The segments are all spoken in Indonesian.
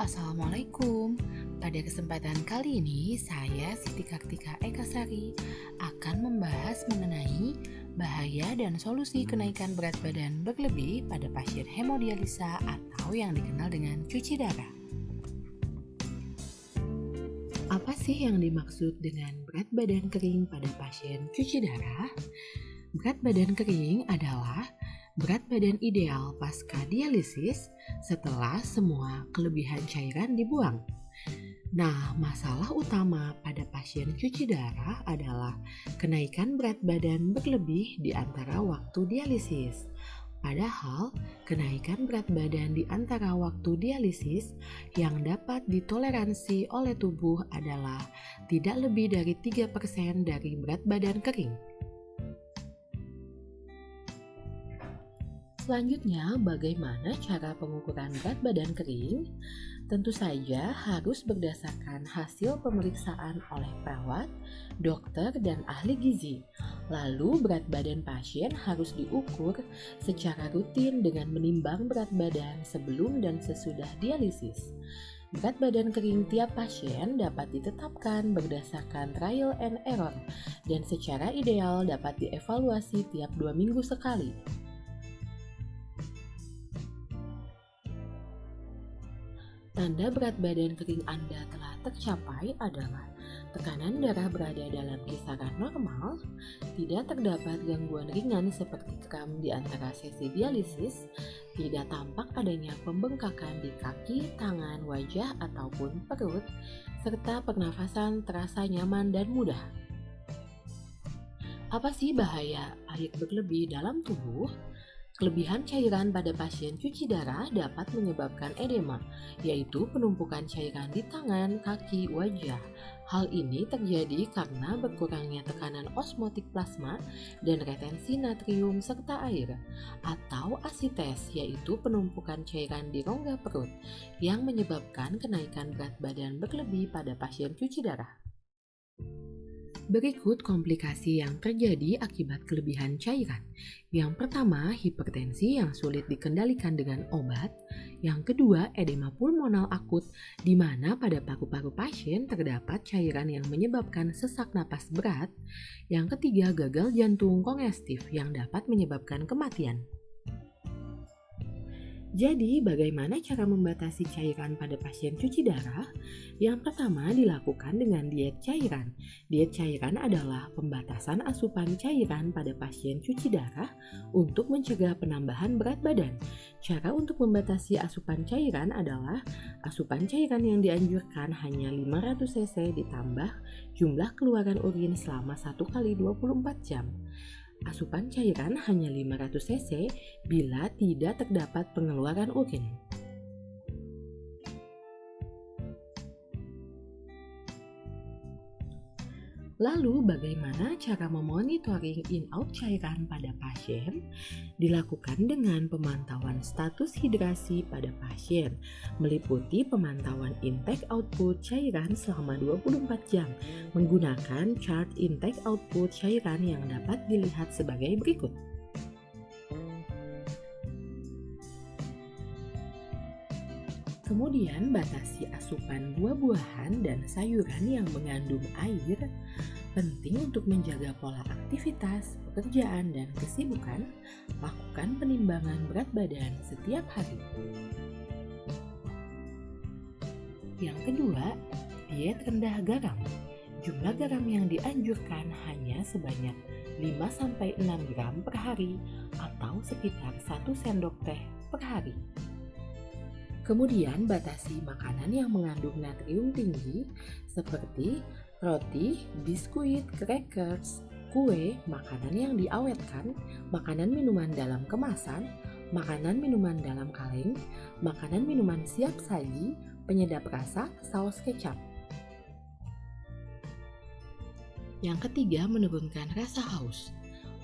Assalamualaikum. Pada kesempatan kali ini, saya Siti Kartika Ekasari akan membahas mengenai bahaya dan solusi kenaikan berat badan berlebih pada pasien hemodialisa atau yang dikenal dengan cuci darah. Apa sih yang dimaksud dengan berat badan kering pada pasien cuci darah? Berat badan kering adalah berat badan ideal pasca dialisis setelah semua kelebihan cairan dibuang. Nah, masalah utama pada pasien cuci darah adalah kenaikan berat badan berlebih di antara waktu dialisis. Padahal, kenaikan berat badan di antara waktu dialisis yang dapat ditoleransi oleh tubuh adalah tidak lebih dari 3% dari berat badan kering. Selanjutnya, bagaimana cara pengukuran berat badan kering? Tentu saja harus berdasarkan hasil pemeriksaan oleh perawat, dokter, dan ahli gizi. Lalu berat badan pasien harus diukur secara rutin dengan menimbang berat badan sebelum dan sesudah dialisis. Berat badan kering tiap pasien dapat ditetapkan berdasarkan trial and error dan secara ideal dapat dievaluasi tiap 2 minggu sekali. Tanda berat badan kering Anda telah tercapai adalah tekanan darah berada dalam kisaran normal, tidak terdapat gangguan ringan seperti kram di antara sesi dialisis, tidak tampak adanya pembengkakan di kaki, tangan, wajah, ataupun perut, serta pernafasan terasa nyaman dan mudah. Apa sih bahaya air berlebih dalam tubuh? Kelebihan cairan pada pasien cuci darah dapat menyebabkan edema, yaitu penumpukan cairan di tangan, kaki, wajah. Hal ini terjadi karena berkurangnya tekanan osmotik plasma dan retensi natrium serta air, atau asites, yaitu penumpukan cairan di rongga perut, yang menyebabkan kenaikan berat badan berlebih pada pasien cuci darah. Berikut komplikasi yang terjadi akibat kelebihan cairan. Yang pertama, hipertensi yang sulit dikendalikan dengan obat. Yang kedua, edema pulmonal akut, di mana pada paru-paru pasien terdapat cairan yang menyebabkan sesak napas berat. Yang ketiga, gagal jantung kongestif yang dapat menyebabkan kematian. Jadi, bagaimana cara membatasi cairan pada pasien cuci darah? Yang pertama dilakukan dengan diet cairan. Diet cairan adalah pembatasan asupan cairan pada pasien cuci darah untuk mencegah penambahan berat badan. Cara untuk membatasi asupan cairan adalah asupan cairan yang dianjurkan hanya 500 cc ditambah jumlah keluaran urin selama 1 kali 24 jam. Asupan cairan hanya 500 cc bila tidak terdapat pengeluaran urin. Lalu bagaimana cara memonitoring in-out cairan pada pasien? Dilakukan dengan pemantauan status hidrasi pada pasien, meliputi pemantauan intake-output cairan selama 24 jam, menggunakan chart intake-output cairan yang dapat dilihat sebagai berikut. Kemudian batasi asupan buah-buahan dan sayuran yang mengandung air. Penting untuk menjaga pola aktivitas, pekerjaan, dan kesibukan. Lakukan penimbangan berat badan setiap hari. Yang kedua, diet rendah garam. Jumlah garam yang dianjurkan hanya sebanyak 5-6 gram per hari atau sekitar 1 sendok teh per hari. Kemudian batasi makanan yang mengandung natrium tinggi seperti roti, biskuit, crackers, kue, makanan yang diawetkan, makanan minuman dalam kemasan, makanan minuman dalam kaleng, makanan minuman siap saji, penyedap rasa, saus kecap. Yang ketiga, menurunkan rasa haus.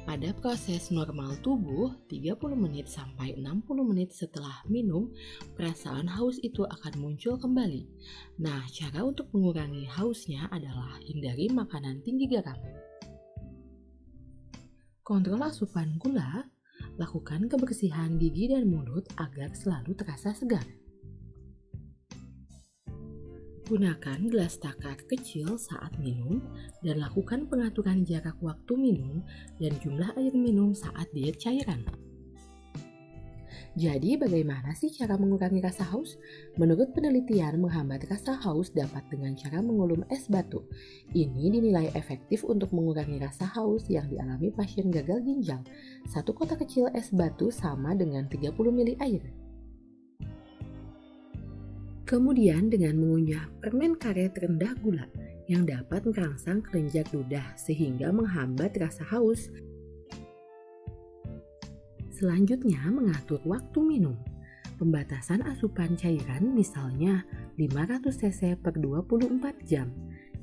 Pada proses normal tubuh, 30 menit sampai 60 menit setelah minum, perasaan haus itu akan muncul kembali. Nah, cara untuk mengurangi hausnya adalah hindari makanan tinggi garam. Kontrol asupan gula, lakukan kebersihan gigi dan mulut agar selalu terasa segar. Gunakan gelas takar kecil saat minum dan lakukan pengaturan jarak waktu minum dan jumlah air minum saat diet cairan. Jadi bagaimana sih cara mengurangi rasa haus? Menurut penelitian, menghambat rasa haus dapat dengan cara mengulum es batu. Ini dinilai efektif untuk mengurangi rasa haus yang dialami pasien gagal ginjal. Satu kotak kecil es batu sama dengan 30 ml air. Kemudian dengan mengunyah permen karet rendah gula yang dapat merangsang kelenjar ludah sehingga menghambat rasa haus. Selanjutnya mengatur waktu minum. Pembatasan asupan cairan misalnya 500 cc per 24 jam.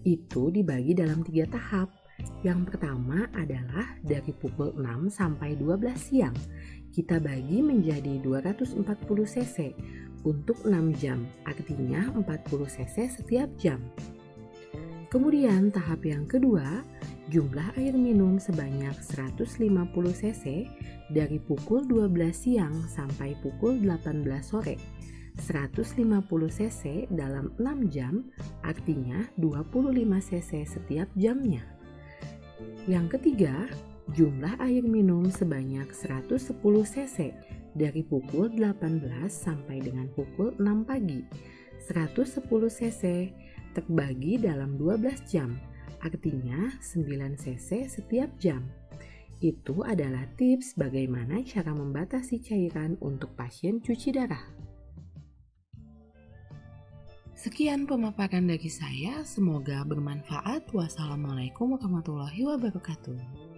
Itu dibagi dalam 3 tahap. Yang pertama adalah dari pukul 6 sampai 12 siang. Kita bagi menjadi 240 cc untuk 6 jam, artinya 40 cc setiap jam. Kemudian tahap yang kedua, jumlah air minum sebanyak 150 cc dari pukul 12 siang sampai pukul 18 sore. 150 cc dalam 6 jam, artinya 25 cc setiap jamnya. Yang ketiga, jumlah air minum sebanyak 110 cc dari pukul 18 sampai dengan pukul 6 pagi. 110 cc terbagi dalam 12 jam, artinya 9 cc setiap jam. Itu adalah tips bagaimana cara membatasi cairan untuk pasien cuci darah. Sekian pemaparan dari saya, semoga bermanfaat. Wassalamualaikum warahmatullahi wabarakatuh.